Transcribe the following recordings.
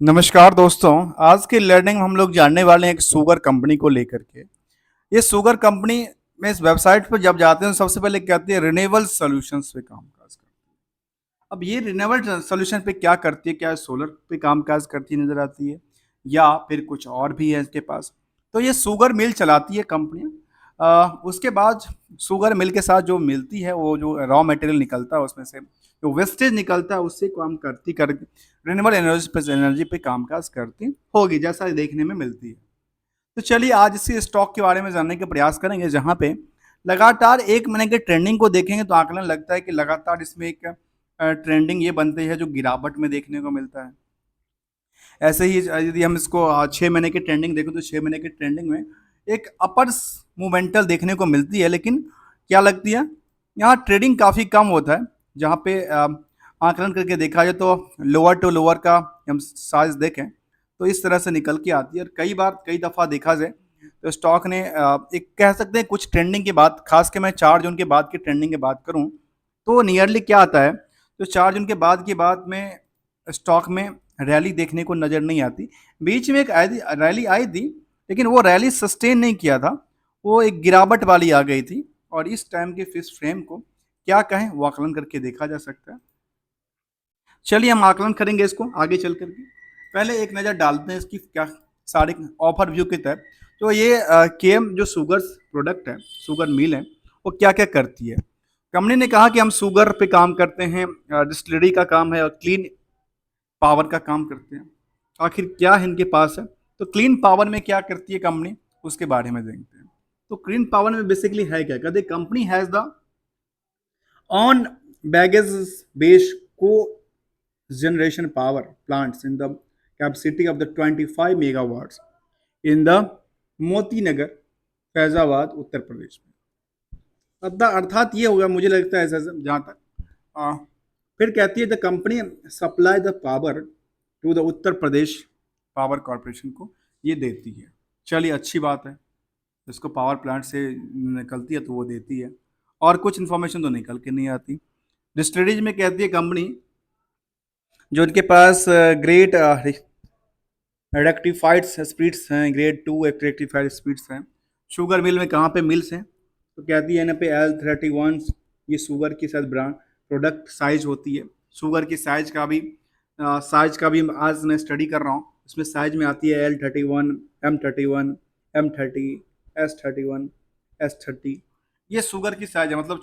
नमस्कार दोस्तों। आज की लर्निंग में हम लोग जानने वाले हैं एक शुगर कंपनी को लेकर के। ये शुगर कंपनी में इस वेबसाइट पर जब जाते हैं तो सबसे पहले कहती है रिन्यूएबल सॉल्यूशंस पे काम काज करती है। अब ये रिन्यूएबल सॉल्यूशन पे क्या करती है, क्या सोलर पे काम काज करती नजर आती है या फिर कुछ और भी है इसके पास। तो ये शुगर मिल चलाती है कंपनी। उसके बाद शुगर मिल के साथ जो मिलती है वो जो रॉ मटेरियल निकलता है उसमें से जो वेस्टेज निकलता है उससे काम करती कर रिन्यूएबल एनर्जी पे कामकाज करती होगी जैसा देखने में मिलती है। तो चलिए आज इसी स्टॉक के बारे में जानने का प्रयास करेंगे जहां पे लगातार एक महीने के ट्रेंडिंग को देखेंगे तो आकलन लगता है कि लगातार इसमें एक ट्रेंडिंग ये बनती है जो गिरावट में देखने को मिलता है। ऐसे ही यदि हम इसको 6 महीने की ट्रेंडिंग देखें तो 6 महीने की ट्रेंडिंग में एक अपर मूवमेंटल देखने को मिलती है, लेकिन क्या लगती है यहाँ ट्रेडिंग काफ़ी कम होता है। जहाँ पे आकलन करके देखा जाए तो लोअर टू लोअर का हम साइज देखें तो इस तरह से निकल के आती है। और कई बार कई दफ़ा देखा जाए तो स्टॉक ने एक कह सकते हैं कुछ ट्रेंडिंग के बाद, खास के मैं 4 जून के बाद की ट्रेंडिंग की बात करूं तो नियरली क्या आता है, तो 4 जून के बाद में स्टॉक में रैली देखने को नज़र नहीं आती। बीच में एक रैली आई थी लेकिन वो रैली सस्टेन नहीं किया था, वो एक गिरावट वाली आ गई थी। और इस टाइम के फिश फ्रेम को क्या कहें वो आकलन करके देखा जा सकता है। चलिए हम आकलन करेंगे इसको आगे चल करके। पहले एक नज़र डालते हैं इसकी क्या सारे ऑफर व्यू की तरफ। तो ये केएम जो शुगर प्रोडक्ट है, शुगर मिल है, वो क्या क्या करती है। कंपनी ने कहा कि हम शुगर पे काम करते हैं, डिस्टिलरी का काम है और क्लीन पावर का काम करते हैं। आखिर क्या है इनके पास है, तो क्लीन पावर में क्या करती है कंपनी उसके बारे में देखते हैं। तो क्लीन पावर में बेसिकली है क्या, कहते company has the on baggage based को generation power plants in the capacity of the 25 megawatts in the Moti Nagar Faizabad Uttar Pradesh में। अर्थात ये होगा मुझे लगता है ऐसा जहाँ तक फिर कहती है the company supply the power to the Uttar Pradesh power corporation को ये देती है। चलिए अच्छी बात है, इसको पावर प्लांट से निकलती है तो वो देती है और कुछ इन्फॉर्मेशन तो निकल के नहीं आती। डिस्टिलरीज में कहती है कंपनी जो उनके पास ग्रेट रेक्टिफाइड स्पीड्स हैं, ग्रेड 2 रेक्टिफाइड स्पीड्स हैं। शुगर मिल में कहाँ पे मिल्स हैं, तो कहती है ना पे L31 ये शुगर की शायद ब्रांड प्रोडक्ट साइज होती है। शुगर की साइज का भी आज मैं स्टडी कर रहा हूँ, इसमें साइज में आती है L31, M31, M30, S31, S30। ये शुगर की साइज है, मतलब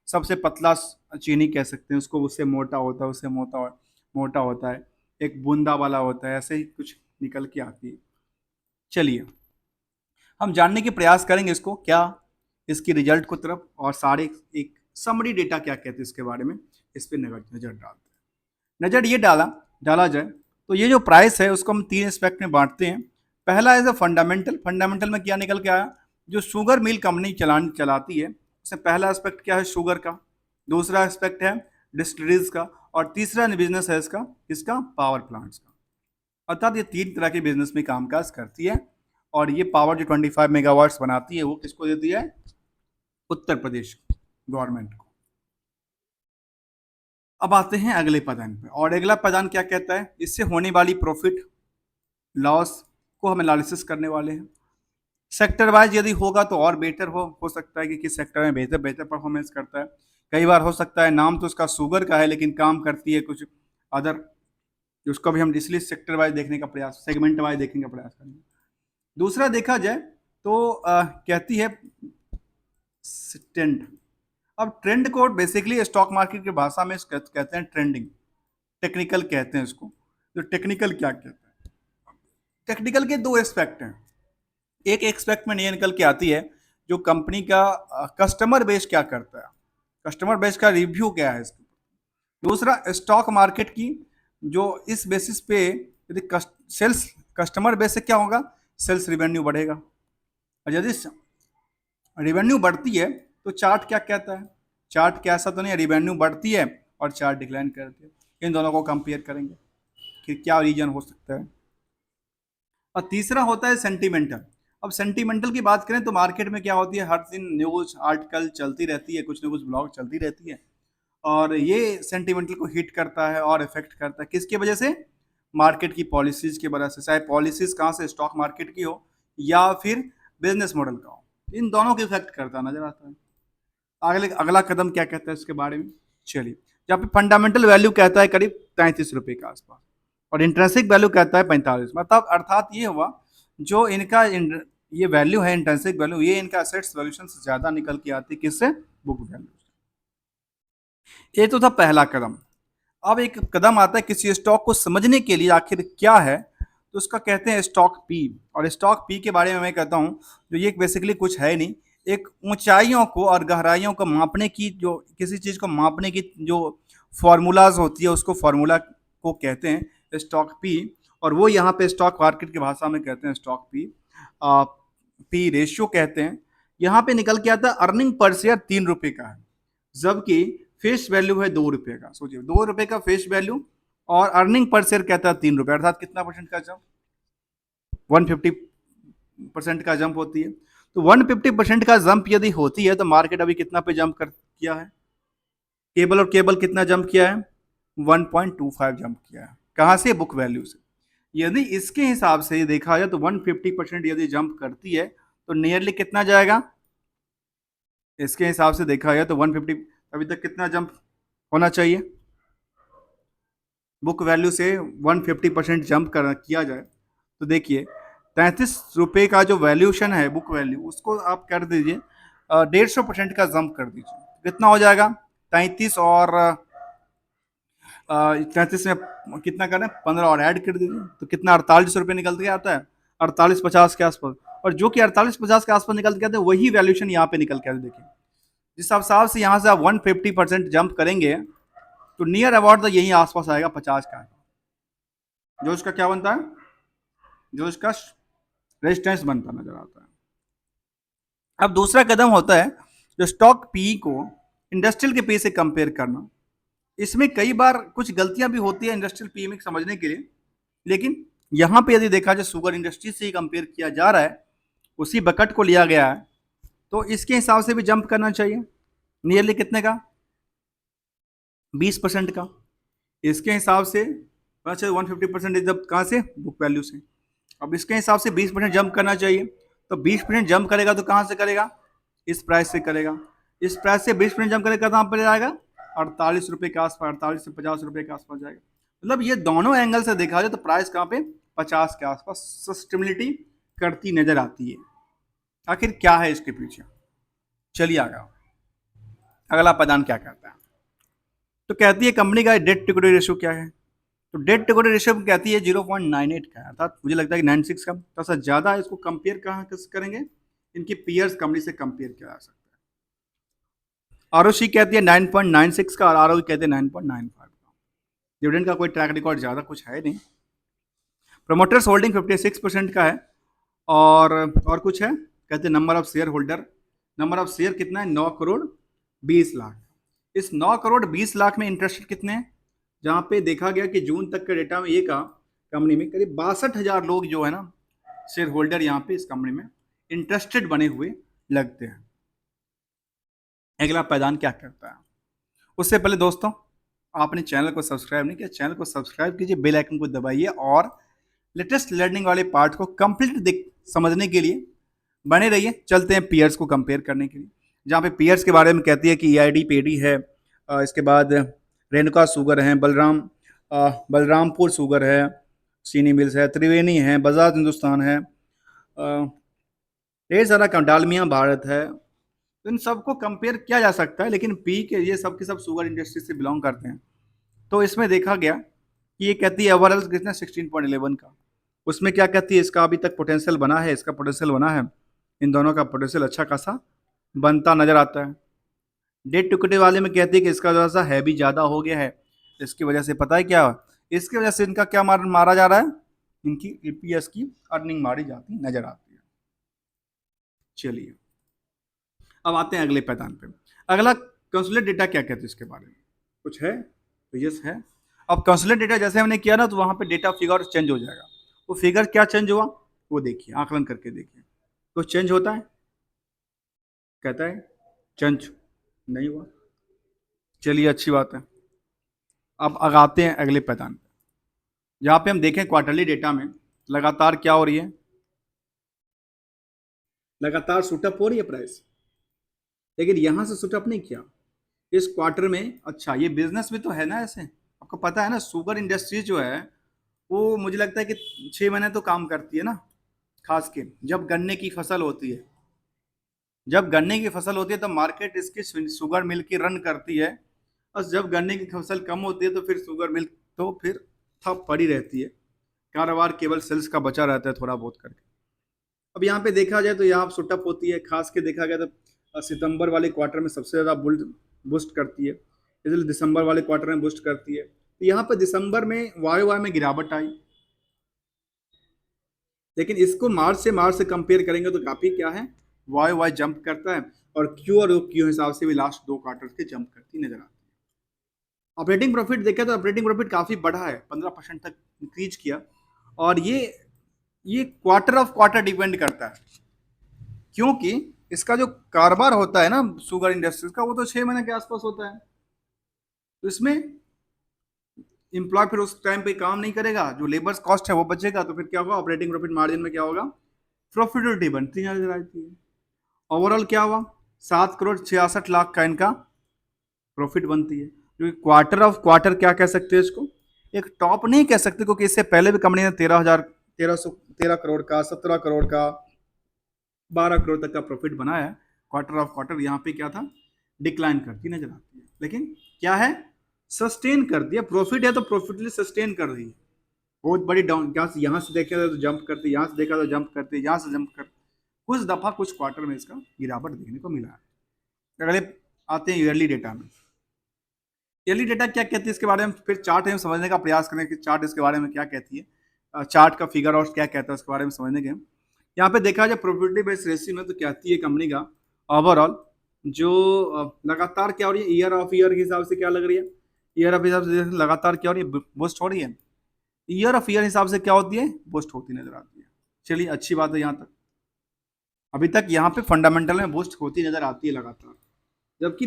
सबसे पतला चीनी कह सकते हैं उसको, उससे मोटा होता है, उससे मोटा होता है, एक बूंदा वाला होता है, ऐसे ही कुछ निकल के आती है। चलिए हम जानने के प्रयास करेंगे इसको क्या, इसकी रिजल्ट को तरफ और सारे एक समरी डेटा क्या कहते हैं इसके बारे में, इस पर नजर डालते हैं। नजर ये डाला जाए तो ये जो प्राइस है उसको हम 3 एस्पेक्ट में बांटते हैं। पहला एज अ फंडामेंटल में क्या निकल के आया, जो शुगर मिल कंपनी चलाती है उसमें पहला एस्पेक्ट क्या है शुगर का, दूसरा एस्पेक्ट है डिस्टिलरीज का और तीसरा बिजनेस है इसका पावर प्लांट्स का। अर्थात ये 3 तरह के बिजनेस में कामकाज करती है और ये पावर जो 25 मेगावाट्स बनाती है वो किसको देती है, उत्तर प्रदेश गवर्नमेंट को। अब आते हैं अगले पदान पे, और अगला पदान क्या कहता है, इससे होने वाली प्रॉफिट लॉस को हम एनालिसिस करने वाले हैं। सेक्टर वाइज यदि होगा तो और बेटर हो सकता है कि किस सेक्टर में बेहतर परफॉर्मेंस करता है। कई बार हो सकता है नाम तो उसका शुगर का है लेकिन काम करती है कुछ अदर, उसको भी हम इसलिए सेक्टर वाइज देखने का प्रयास, सेगमेंट वाइज देखने का प्रयास करेंगे। दूसरा देखा जाए तो कहती है ट्रेंड। अब ट्रेंड को बेसिकली स्टॉक मार्केट की भाषा में कहते हैं ट्रेंडिंग, टेक्निकल कहते हैं इसको। तो टेक्निकल क्या कहते हैं, टेक्निकल के 2 एस्पेक्ट हैं। एक एक्सपेक्ट में ये निकल के आती है जो कंपनी का कस्टमर बेस क्या करता है, कस्टमर बेस का रिव्यू क्या है इसके। दूसरा स्टॉक मार्केट की जो इस बेसिस पे यदि सेल्स कस्टमर बेस से क्या होगा, सेल्स रिवेन्यू बढ़ेगा और यदि रिवेन्यू बढ़ती है तो चार्ट क्या कहता है, चार्ट क्या ऐसा तो नहीं है रिवेन्यू बढ़ती है और चार्ट डिक्लाइन करती है। इन दोनों को कंपेयर करेंगे कि क्या रीजन हो सकता है। और तीसरा होता है सेंटिमेंटल। अब सेंटिमेंटल की बात करें तो मार्केट में क्या होती है, हर दिन न्यूज आर्टिकल चलती रहती है, कुछ ना कुछ ब्लॉग चलती रहती है और ये सेंटिमेंटल को हिट करता है और इफेक्ट करता है किसकी वजह से, मार्केट की पॉलिसीज की वजह से, चाहे पॉलिसीज कहाँ से, स्टॉक मार्केट की हो या फिर बिजनेस मॉडल का हो, इन दोनों के इफेक्ट करता नजर आता है। अगला कदम क्या कहता है इसके बारे में, चलिए। यहाँ पे फंडामेंटल वैल्यू कहता है करीब 33 रुपए के आसपास, और इंट्रेंसिक वैल्यू कहता है 45, मतलब अर्थात ये हुआ जो इनका ये वैल्यू है, इंट्रेंसिक वैल्यू, ये इनका एसेट्स वैल्यूएशन से ज्यादा निकल के आती है, किससे, बुक वैल्यू। ये तो था पहला कदम। अब एक कदम आता है किसी स्टॉक को समझने के लिए आखिर क्या है, तो उसका कहते हैं स्टॉक पी। और स्टॉक पी के बारे में मैं कहता हूँ, जो ये बेसिकली कुछ है नहीं, एक ऊंचाइयों को और गहराइयों को मापने की, जो किसी चीज़ को मापने की जो फॉर्मूलाज होती है, उसको फॉर्मूला को कहते हैं स्टॉक पी। और वो यहाँ पे स्टॉक मार्केट की भाषा में कहते हैं स्टॉक पी, पी रेशियो कहते हैं। यहाँ पे निकल के आता है अर्निंग पर शेयर 3 रुपए का है, जबकि फेस वैल्यू है 2 रुपए का। सोचिए, 2 रुपए का फेस वैल्यू और अर्निंग पर शेयर कहता है 3 रुपए, अर्थात कितना परसेंट का जंप, 150% का जंप होती है। तो 150% का जंप यदि होती है तो मार्केट अभी कितना पे जंप कर किया है, केबल और केबल कितना जंप किया है, 1.25 जंप किया है। कहाँ से, बुक वैल्यू से। यदि इसके हिसाब से देखा जाए तो 150% यदि जंप करती है तो नियरली कितना जाएगा, इसके हिसाब से देखा जाए तो 150, अभी तक कितना जंप होना चाहिए, बुक वैल्यू से 150% जंप किया जाए तो देखिए 33 रुपए का जो वैल्यूशन है, बुक वैल्यू, उसको आप कर दीजिए 150% का जंप कर दीजिए, कितना हो जाएगा, 33 और 33 में कितना करें, 15 और ऐड कर दीजिए तो कितना 48 रुपये निकल के आता है, 48-50 के आसपास। और जो कि 48-50 के आसपास निकल के आते हैं वही वैल्यूशन यहाँ पे निकल के आते हैं। देखिए जिस हिसाब से यहाँ से आप 150% जंप करेंगे तो नियर अबाउट तो यही आसपास आएगा 50 का, जो इसका क्या बनता है, जो इसका रेजिस्टेंस बनता नजर आता है। अब दूसरा कदम होता है जो स्टॉक पी को इंडस्ट्रियल के पी से कंपेयर करना। इसमें कई बार कुछ गलतियां भी होती है इंडस्ट्रियल पी में समझने के लिए, लेकिन यहां पे यदि देखा जाए शुगर इंडस्ट्री से ही कंपेयर किया जा रहा है, उसी बकेट को लिया गया है, तो इसके हिसाब से भी जंप करना चाहिए, नियरली कितने का, 20% का। इसके हिसाब से 150% जब कहाँ से, बुक वैल्यू से। अब इसके हिसाब से 20% जंप करना चाहिए, तो 20% जंप करेगा तो कहाँ से करेगा, इस प्राइस से करेगा। इस प्राइस से 20% जंप करेगा कहाँ पर जाएगा, 48 रुपए के आसपास, 48 से 50 रुपए के आसपास जाएगा। मतलब ये दोनों एंगल से देखा जाए तो प्राइस कहाँ पे, 50 के आसपास सस्टेबिलिटी करती नजर आती है। आखिर क्या है इसके पीछे, चलिए आगे। अगला पदान क्या कहता है, तो कहती है कंपनी का डेट टू इक्विटी रेशियो क्या है, तो डेट टू इक्विटी रेशियो कहती है 0.98 का है, अर्थात मुझे लगता है कि 96 का थोड़ा सा ज़्यादा है। इसको कंपेयर कहाँ करेंगे, इनकी पीयर्स कंपनी से कंपेयर किया जा सकता है। आरओसी कहती है 9.96 का और आरओई कहते हैं 9.95 का। डिविडेंड का कोई ट्रैक रिकॉर्ड ज़्यादा कुछ है नहीं। प्रोमोटर्स होल्डिंग 56% का है, और कुछ है, कहते हैं number of share holder, number of share कितना है, 9 करोड़ 20 लाख। इस 9 करोड़ 20 लाख में इंटरेस्टेड कितने हैं, जहाँ पे देखा गया कि जून तक के डेटा में ये कहा कंपनी में करीब 62,000 लोग जो है ना शेयर होल्डर यहाँ पे इस कंपनी में इंटरेस्टेड बने हुए लगते हैं। अगला पैदान क्या करता है, उससे पहले दोस्तों आपने चैनल को सब्सक्राइब नहीं किया, चैनल को सब्सक्राइब कीजिए, बेल आइकन को दबाइए और लेटेस्ट लर्निंग वाले पार्ट को कंप्लीट समझने के लिए बने रहिए। चलते हैं पीयर्स को कंपेयर करने के लिए, जहाँ पे पीयर्स के बारे में कहती है कि ईआईडी पेडी है, इसके बाद रेणुका शुगर है, बलरामपुर शुगर है, चीनी मिल्स है, त्रिवेणी है, बजाज हिंदुस्तान है, ढेर सारा डालमिया भारत है। तो इन सबको कंपेयर किया जा सकता है, लेकिन पी के ये सब के सब शुगर इंडस्ट्री से बिलोंग करते हैं। तो इसमें देखा गया कि ये कहती है ओवरऑल कितना 16.11 का, उसमें क्या कहती है, इसका अभी तक पोटेंशियल बना है, इसका पोटेंशियल बना है, इन दोनों का पोटेंशियल अच्छा खासा बनता नजर आता है। डेट टुकड़े वाले में कहती है कि इसका थोड़ा सा हैवी ज़्यादा हो गया है, इसकी वजह से पता है क्या, इसकी वजह से इनका क्या मारा जा रहा है, इनकी ईपीएस की अर्निंग मारी जाती नजर आती है। चलिए अब आते हैं अगले पैदान पे। अगला कंसुलेट डेटा क्या कहते हैं इसके बारे में, कुछ है, तो यस है। अब कंसुलेट डेटा जैसे हमने किया ना, तो वहाँ पे डेटा फिगर चेंज हो जाएगा। वो फिगर क्या चेंज हुआ, वो देखिए, आकलन करके देखिए, तो चेंज होता है, कहता है चेंज नहीं हुआ। चलिए अच्छी बात है। अब आते हैं अगले पैदान पे। यहाँ पे हम देखें क्वार्टरली डेटा में लगातार क्या हो रही है, लगातार शूटअप हो रही है प्राइस, लेकिन यहाँ से शूटअप नहीं किया इस क्वार्टर में। अच्छा, ये बिजनेस भी तो है ना ऐसे, आपको पता है ना, शुगर इंडस्ट्री जो है वो मुझे लगता है कि 6 महीने तो काम करती है ना। खास के जब गन्ने की फसल होती है, जब गन्ने की फसल होती है तो मार्केट इसकी शुगर मिल की रन करती है, और जब गन्ने की फसल कम होती है तो फिर शुगर मिल्क तो फिर ठप पड़ी रहती है, कारोबार केवल सेल्स का बचा रहता है थोड़ा बहुत करके। अब यहाँ पे देखा जाए तो यहाँ सुटअप होती है, खास के देखा गया तो सितंबर वाले क्वार्टर में सबसे ज़्यादा बुल्ड बूस्ट करती है, इसलिए दिसंबर वाले क्वार्टर में बूस्ट करती है। तो यहाँ पे दिसंबर में वाई वाई में गिरावट आई, लेकिन इसको मार्च से कंपेयर करेंगे तो काफ़ी क्या है, वाई वाई जंप करता है, और क्यू और क्यू हिसाब से भी लास्ट 2 क्वार्टर के जंप करती नजर आती है। ऑपरेटिंग प्रॉफिट देखें तो ऑपरेटिंग प्रॉफिट काफ़ी बढ़ा है, 15% तक इंक्रीज किया, और ये क्वार्टर ऑफ क्वार्टर डिपेंड करता है, क्योंकि इसका जो कारोबार होता है ना शुगर इंडस्ट्रीज का, वो तो 6 महीने के आसपास होता है। तो इसमें एम्प्लॉय फिर उस टाइम पे काम नहीं करेगा, जो लेबर कॉस्ट है वो बचेगा, तो फिर क्या होगा, ऑपरेटिंग प्रॉफिट मार्जिन में क्या होगा, प्रॉफिटेबिलिटी बनती नजर आती है। ओवरऑल क्या हुआ, 7 करोड़ 66 लाख का इनका प्रॉफिट बनती है, क्योंकि क्वार्टर ऑफ क्वार्टर क्या कह सकते हैं इसको, एक टॉप नहीं कह सकते, क्योंकि इससे पहले भी कंपनी ने 13 करोड़ का, 17 करोड़ का, 12 करोड़ तक का प्रॉफिट बनाया है। क्वार्टर ऑफ क्वार्टर यहाँ पे क्या था, डिक्लाइन करती नजर आती है, लेकिन क्या है, सस्टेन कर दिया, प्रॉफिट है तो प्रॉफिटली सस्टेन कर रही है। बहुत बड़ी डाउन, यहाँ से देखे तो जंप करती, यहाँ से देखा तो जंप करती, यहाँ से जंप कर, कुछ दफा कुछ क्वार्टर में इसका गिरावट देखने को मिला है। अगले आते हैं ईयरली डेटा में। ईयरली डेटा क्या कहती है इसके बारे में फिर चार्ट हम समझने का प्रयास करें कि चार्ट इसके बारे में क्या कहती है, चार्ट का फिगर और क्या कहता है उसके बारे में समझने के। यहाँ पे देखा जाए प्रॉफिटेबिलिटी बेस्ड रेशियो में तो कहती है कंपनी का ओवरऑल जो लगातार क्या हो रही है, ईयर ऑफ ईयर के हिसाब से क्या लग रही है, ईयर ऑफ हिसाब से लगातार क्या हो रही है, बूस्ट हो रही है, ईयर ऑफ ईयर हिसाब से क्या होती है, बूस्ट होती नजर आती है। चलिए अच्छी बात है, यहाँ तक अभी तक यहाँ पे फंडामेंटल में बूस्ट होती नजर आती है लगातार, जबकि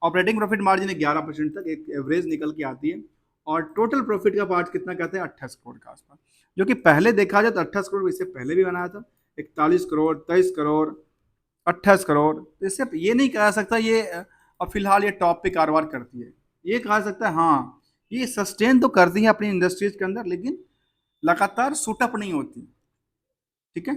ऑपरेटिंग प्रॉफिट मार्जिन 11% तक एक एवरेज निकल के आती है, और टोटल प्रॉफिट का पार्ट कितना कहते हैं, 28 करोड़ के आसपास, जो कि पहले देखा जाए तो 28 करोड़ इससे पहले भी बनाया था, 41 करोड़, 23 करोड़, 28 करोड़। तो इससे ये नहीं कहा सकता ये अब फिलहाल ये टॉप पे कारोबार करती है, ये कहा सकता है हाँ ये सस्टेन तो करती है अपनी इंडस्ट्रीज के अंदर, लेकिन लगातार सूटअप नहीं होती। ठीक है,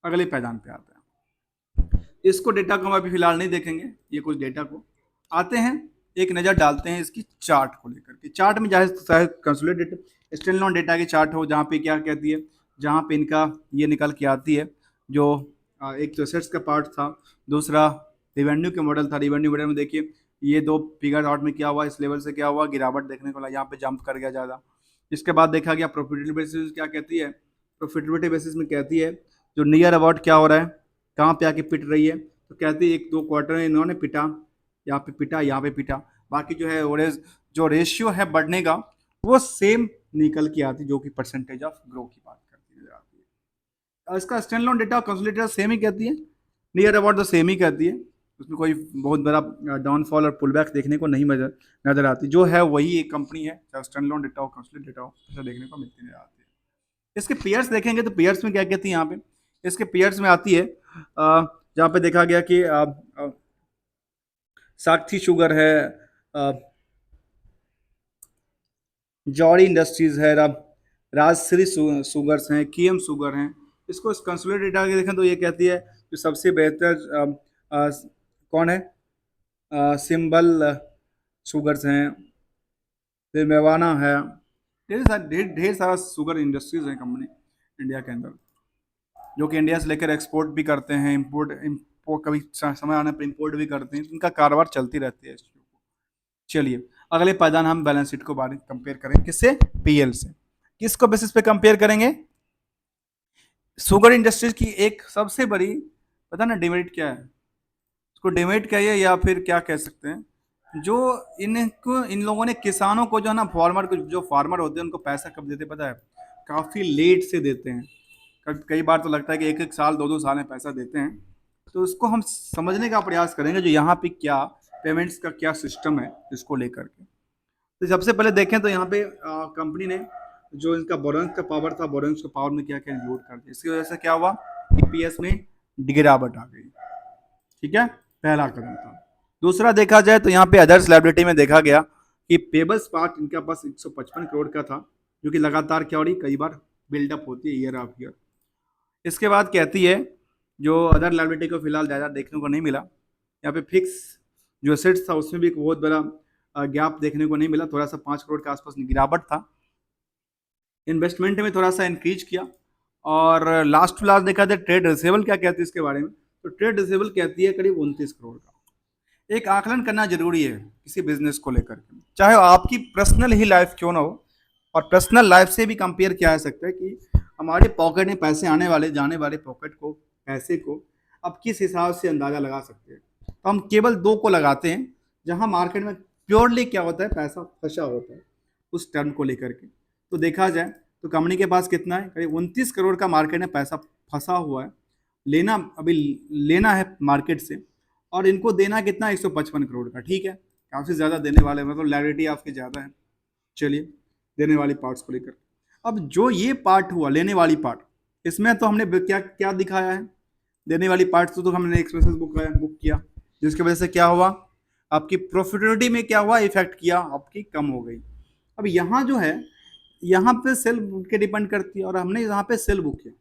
अगले पैदान पे आता है, इसको डेटा को हम अभी फिलहाल नहीं देखेंगे, ये कुछ डेटा को आते हैं, एक नज़र डालते हैं इसकी चार्ट को लेकर के। चार्ट में चाहे कंसोलिडेटेड स्टैंडअलोन डेटा की चार्ट हो, जहाँ पे क्या कहती है, जहाँ पे इनका ये निकल के आती है, जो एक तो एसेट्स का पार्ट था, दूसरा रिवेन्यू के मॉडल था, रिवेन्यू मॉडल में देखिए ये दो फिगर आउट में क्या हुआ, इस लेवल से क्या हुआ, गिरावट देखने को मिला, यहाँ पे जंप कर गया ज़्यादा। इसके बाद देखा गया प्रॉफिटेबिलिटी बेसिस क्या कहती है, प्रॉफिटेबिलिटी बेसिस में कहती है जो नियर अबाउट क्या हो रहा है, कहाँ पे आके पिट रही है, तो कहती है 1-2 क्वार्टर में इन्होंने पिटा, यहाँ पे पिटा, यहाँ पे पिटा, बाकी जो है ओरेज जो रेशियो है बढ़ने का वो सेम निकल के आती, जो कि परसेंटेज ऑफ ग्रो की बात करती नजर आती है। इसका standalone data consolidated same ही कहती है, नियर अबाउट तो सेम ही कहती है, उसमें कोई बहुत बड़ा डाउनफॉल और पुलबैक देखने को नहीं नजर आती, जो है वही एक कंपनी है, चाहे स्टैंड लोन डेटा हो, कंसोलिडेटेड डेटा हो, ऐसा देखने को मिलती नजर आती है। इसके पेयर्स देखेंगे तो पेयर्स में क्या कहती है, यहाँ पे इसके पेयर्स में आती है जहाँ पे देखा गया कि साक्षी शुगर है, जौहरी इंडस्ट्रीज है, राजश्री शुगर्स हैं, केएम शुगर हैं। इसको इस कंसोलिडेटेड डेटा के देखें तो ये कहती है जो सबसे बेहतर कौन है, सिंबल शुगर्स हैं, फिर मेवाना है, ढेर सारा शुगर इंडस्ट्रीज हैं कंपनी इंडिया के अंदर, जो कि इंडिया से लेकर एक्सपोर्ट भी करते हैं, इम्पोर्ट इम्पोर्ट कभी समय आने पर इम्पोर्ट भी करते हैं, इनका कारोबार चलती रहती है इस चीज़ को। चलिए अगले पायदान हम बैलेंस शीट को बारे कंपेयर करें, किससे, पीएल से। किसको बेसिस पे कंपेयर करेंगे, शुगर इंडस्ट्रीज की एक सबसे बड़ी, पता ना डिमेरिट क्या है, उसको डिमेरिट कहिए या फिर क्या कह सकते हैं, जो इनको इन लोगों ने किसानों को जो है ना, फार्मर को, जो फार्मर होते हैं उनको पैसा कब देते पता है, काफ़ी लेट से देते हैं, कई बार तो लगता है कि 1-1 साल 2-2 साल में पैसा देते हैं। तो उसको हम समझने का प्रयास करेंगे जो यहाँ पे क्या पेमेंट्स का क्या सिस्टम है इसको लेकर के। तो सबसे पहले देखें तो यहाँ पे कंपनी ने जो इनका बोरेंस का पावर था, बोरेंस के पावर में क्या क्या इंक्लूड कर दिया, इसकी वजह से क्या हुआ, ईपीएस में गिरावट आ गई। ठीक है, पहला कदम था। दूसरा देखा जाए तो यहाँ पे अदर्स लायबिलिटी में देखा गया कि पेबल्स पार्ट इनके पास 155 करोड़ का था, जो कि लगातार क्या हो रही, कई बार बिल्डअप होती है ईयर ऑफ ईयर। इसके बाद कहती है जो अदर लायबिलिटी को फिलहाल ज़्यादा देखने को नहीं मिला, यहाँ पे फिक्स जो एसेट्स था उसमें भी एक बहुत बड़ा गैप देखने को नहीं मिला, थोड़ा सा 5 करोड़ के आसपास गिरावट था। इन्वेस्टमेंट में थोड़ा सा इंक्रीज किया। और लास्ट टू लास्ट देखा जाए ट्रेड रिसेबल क्या कहती है इसके बारे में, तो ट्रेड रिसेबल कहती है करीब 29 करोड़ का। एक आकलन करना जरूरी है किसी बिजनेस को लेकर के, चाहे आपकी पर्सनल ही लाइफ क्यों ना हो, और पर्सनल लाइफ से भी कंपेयर किया जा सकता है कि हमारे पॉकेट में पैसे आने वाले जाने वाले पॉकेट को, पैसे को अब किस हिसाब से अंदाजा लगा सकते हैं। तो हम केवल दो को लगाते हैं जहां मार्केट में प्योरली क्या होता है, पैसा फंसा होता है उस टर्म को लेकर के। तो देखा जाए तो कंपनी के पास कितना है, करीब 29 करोड़ का मार्केट में पैसा फंसा हुआ है, लेना अभी लेना है मार्केट से, और इनको देना कितना है, 155 करोड़ का। ठीक है, काफ़ी ज़्यादा देने वाले, मतलब लायबिलिटी आपकी ज़्यादा है। चलिए, देने वाली पार्ट्स को लेकर अब जो ये पार्ट हुआ लेने वाली पार्ट, इसमें तो हमने क्या क्या दिखाया है, देने वाली पार्ट तो हमने एक्सपेंसेस बुक किया, जिसकी वजह से क्या हुआ, आपकी प्रॉफिटेबिलिटी में क्या हुआ, इफेक्ट किया, आपकी कम हो गई। अब यहाँ जो है, यहाँ पे सेल बुक के डिपेंड करती है, और हमने यहाँ पे सेल बुक किया।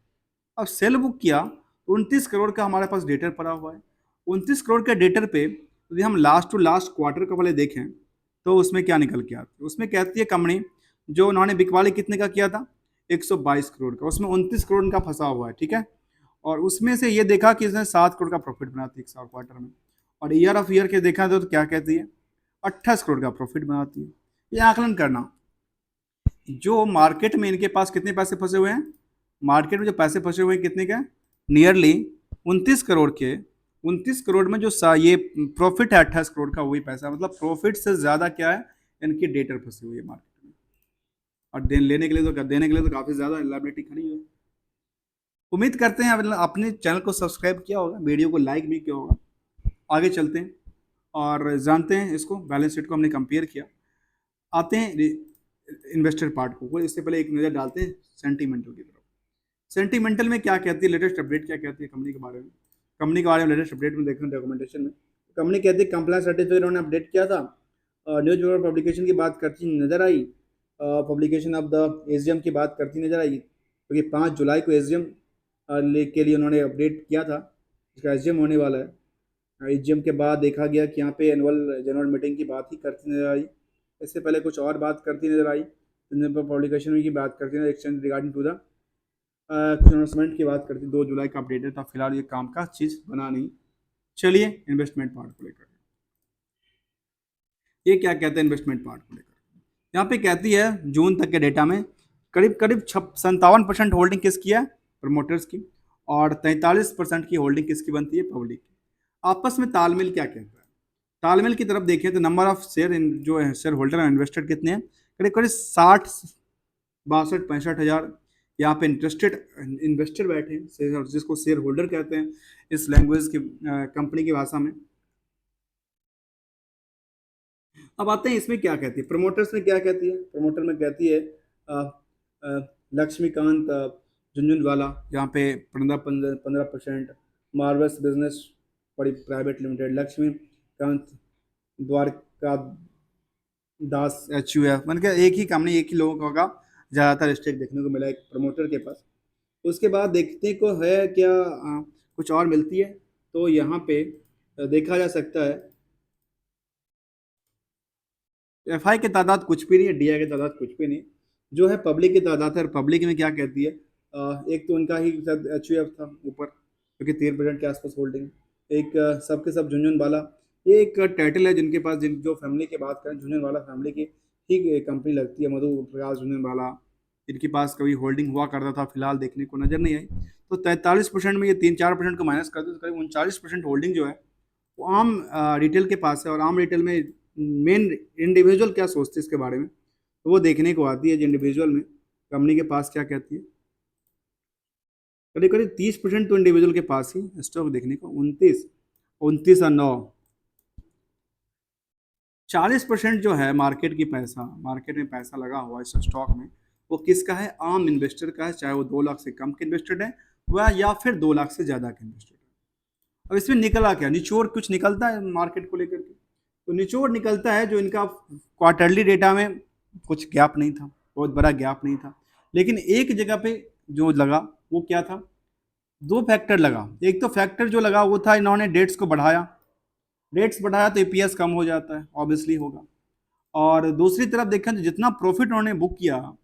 अब सेल बुक किया तो 29 करोड़ का हमारे पास डेटर पड़ा हुआ है। 29 करोड़ के डेटर पे यदि हम लास्ट टू लास्ट क्वार्टर का पहले देखें तो उसमें क्या निकल के आती है, उसमें कहती है कंपनी जो उन्होंने बिकवाली कितने का किया था, 122 करोड़ का, उसमें 29 करोड़ का फंसा हुआ है। ठीक है, और उसमें से ये देखा कि इसने 7 करोड़ का प्रॉफिट बनाती है एक साल क्वार्टर में, और ईयर ऑफ ईयर के देखा तो क्या कहती है, 28 करोड़ का प्रॉफिट बनाती है। ये आकलन करना, जो मार्केट में इनके पास कितने पैसे फंसे हुए हैं, मार्केट में जो पैसे फंसे हुए हैं कितने के, नियरली 29 करोड़ के। 29 करोड़ में जो ये प्रॉफिट है 28 करोड़ का, वही पैसा, मतलब प्रॉफिट से ज्यादा क्या है, इनकी डेटर फंसी हुई है मार्केट में। और लेने के लिए तो देने के लिए तो काफी ज्यादा लायबिलिटी खड़ी है। उम्मीद करते हैं अपने चैनल को सब्सक्राइब किया होगा, वीडियो को लाइक भी किया होगा। आगे चलते हैं और जानते हैं इसको, बैलेंस शीट को हमने कंपेयर किया। आते हैं इन्वेस्टर पार्ट को, इससे पहले एक नज़र डालते हैं सेंटीमेंटल की तरफ। सेंटीमेंटल में क्या कहती है, लेटेस्ट अपडेट क्या कहती है कंपनी के बारे में। कंपनी के बारे में लेटेस्ट अपडेट में देखें डॉक्यूमेंटेशन में, कंपनी कहती है कंप्लायंस सर्टिफिकेट उन्होंने अपडेट किया था, न्यूज पेपर पब्लिकेशन की बात करती नजर आई, पब्लिकेशन ऑफ द एजीएम की बात करती नजर आई, क्योंकि 5 जुलाई को एजीएम के लिए उन्होंने अपडेट किया था, इसका एजीएम होने वाला है। एजीएम के बाद देखा गया कि यहाँ पे एनुअल जनरल मीटिंग की बात ही करती नजर आई, इससे पहले कुछ और बात करती नजर आई, पब्लिकेशन की बात करती है एक्सचेंज रिगार्डिंग टू द कुछ अनाउंसमेंट की बात करती, 2 जुलाई का अपडेटेड था, फिलहाल ये काम का चीज़ बना नहीं। चलिए इन्वेस्टमेंट पार्ट को लेकर, ये क्या कहते हैं इन्वेस्टमेंट पार्ट को लेकर, यहाँ पे कहती है जून तक के डेटा में करीब करीब 57% होल्डिंग किसकी है, प्रमोटर्स की, और 43% की होल्डिंग किसकी बनती है, पब्लिक की। आपस में तालमेल क्या कहता है, तालमेल की तरफ देखें तो नंबर ऑफ शेयर जो है शेयर होल्डर और इन्वेस्टेड कितने हैं, करीब करीब 60, 62, 65 हज़ार यहाँ पे इंटरेस्टेड इन्वेस्टर बैठे हैं, जिसको शेयर होल्डर कहते हैं इस लैंग्वेज की, कंपनी की भाषा में। अब आते हैं इसमें क्या कहती है, प्रमोटर्स में क्या कहती है, प्रमोटर में कहती है लक्ष्मीकांत झुंझुनवाला, यहाँ पे 15% मार्वल्स बिजनेस बड़ी प्राइवेट लिमिटेड, लक्ष्मीकांत द्वारका दास HUF, मैंने कहा एक ही कंपनी, एक ही लोगों का ज़्यादातर स्टेक देखने को मिला एक प्रमोटर के पास। तो उसके बाद देखने को है क्या कुछ और मिलती है, तो यहाँ पे देखा जा सकता है FI की तादाद कुछ भी नहीं है, DI की तादाद कुछ भी नहीं, जो है पब्लिक की तादाद है। और पब्लिक में क्या कहती है, एक तो उनका ही HUF था ऊपर, क्योंकि 13% के आसपास होल्डिंग, एक सबके सब झुंझुनवाला, ये एक टाइटल है जिनके पास, जिन जो फैमिली की बात करें, झुंझुनवाला फैमिली की ही कंपनी लगती है, मधु प्रकाश झुंझुनवाला, इनके पास कभी होल्डिंग हुआ करता था, फिलहाल देखने को नजर नहीं आई। तो 43% में ये 3-4% को माइनस कर दो तो करीब 39% होल्डिंग जो है वो आम रिटेल के पास है। और आम रिटेल में मेन इंडिविजुअल क्या सोचते हैं इसके बारे में, तो वो देखने को आती है, जो इंडिविजुअल में कंपनी के पास क्या कहती है, करीब करीब 30% तो इंडिविजुअल के पास ही स्टॉक देखने को, 29 29 और 9। 40% जो है मार्केट में पैसा लगा हुआ है इस स्टॉक में, वो किसका है? आम इन्वेस्टर का है, चाहे वो 2 लाख से कम के इन्वेस्टेड है वह या फिर 2 लाख से ज़्यादा के इन्वेस्टेड है। अब इसमें निकला क्या? निचोड़ कुछ निकलता है मार्केट को लेकर के? तो निचोड़ निकलता है जो इनका क्वार्टरली डेटा में कुछ गैप नहीं था, बहुत बड़ा गैप नहीं था, लेकिन एक जगह पे जो लगा वो क्या था? 2 फैक्टर लगा। एक तो फैक्टर जो लगा वो था इन्होंने डेट्स को बढ़ाया, रेट्स बढ़ाया तो ईपीएस कम हो जाता है, ऑब्वियसली होगा। और दूसरी तरफ देखें तो जितना प्रॉफिट उन्होंने बुक किया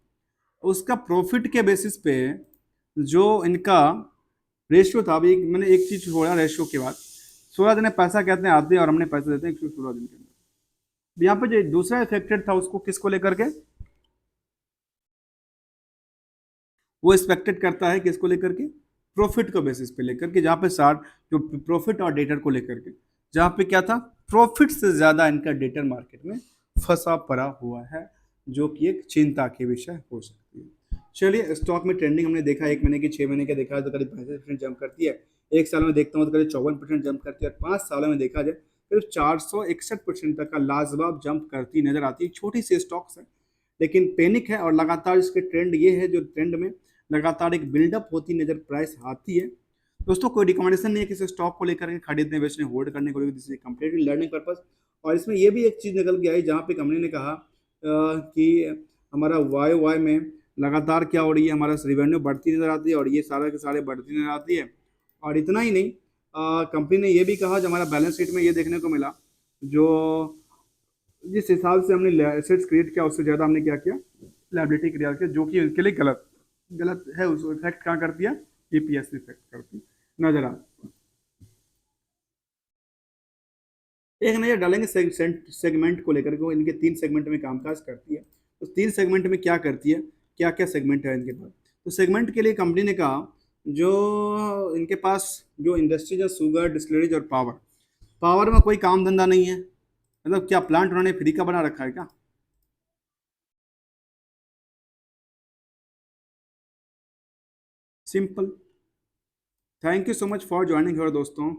उसका प्रॉफिट के बेसिस पे जो इनका रेशियो था, अभी मैंने एक चीज छोड़ा रेशियो के बाद, 16 दिन में पैसा कहते हैं आते हैं और हमने पैसा देते हैं 116 दिन के अंदर। यहाँ पे जो दूसरा इफेक्टेड था उसको किसको लेकर के? वो एक्सपेक्टेड करता है किसको लेकर के? प्रॉफिट को बेसिस पे लेकर के, जहाँ पे 60 जो प्रॉफिट और डेटर को लेकर के, जहाँ पे क्या था? प्रॉफिट से ज्यादा इनका डेटर मार्केट में फंसा पड़ा हुआ है, जो कि एक चिंता के विषय हो सकती है। चलिए, स्टॉक में ट्रेंडिंग हमने देखा, 1 महीने की 6 महीने का देखा है तो करीब 65% जंप करती है, 1 साल में देखता हूँ तो करीब 54% जंप करती है, और 5 सालों में देखा जाए करीब 461% तक का लाजवाब जंप करती नजर आती है। छोटी सी स्टॉक्स है लेकिन पैनिक है, और लगातार इसके ट्रेंड ये है जो ट्रेंड में लगातार एक बिल्डअप होती नजर प्राइस आती है। दोस्तों, कोई रिकमेंडेशन नहीं है किसी स्टॉक को लेकर के खरीदने बेचने होल्ड करने को लेकर, this is completely learning purpose. और इसमें ये भी एक चीज़ निकल के आई जहाँ पे कंपनी ने कहा कि हमारा वाई वाई में लगातार क्या हो रही है, हमारा रिवेन्यू बढ़ती नजर आती है, और ये सारा के सारे बढ़ती नजर आती है। और इतना ही नहीं, कंपनी ने ये भी कहा जो हमारा बैलेंस शीट में ये देखने को मिला, जो जिस हिसाब से हमने एसेट्स क्रिएट किया उससे ज़्यादा हमने क्या किया? लायबिलिटी क्रिएट किया, जो कि उनके लिए गलत गलत है। उसको इफेक्ट कहाँ करती है? ईपीएस इफेक्ट करती नजर आ। एक नजर डालेंगे सेगमेंट को लेकर के, वो इनके 3 सेगमेंट में कामकाज करती है। तो 3 सेगमेंट में क्या करती है, क्या क्या सेगमेंट है इनके पास? तो सेगमेंट के लिए कंपनी ने कहा जो इनके पास जो इंडस्ट्रीज है, शुगर, डिस्टिलरीज और पावर। पावर में कोई काम धंधा नहीं है, मतलब क्या प्लांट उन्होंने फ्री का बना रखा है क्या? Simple. Thank you so much for joining your दोस्तों।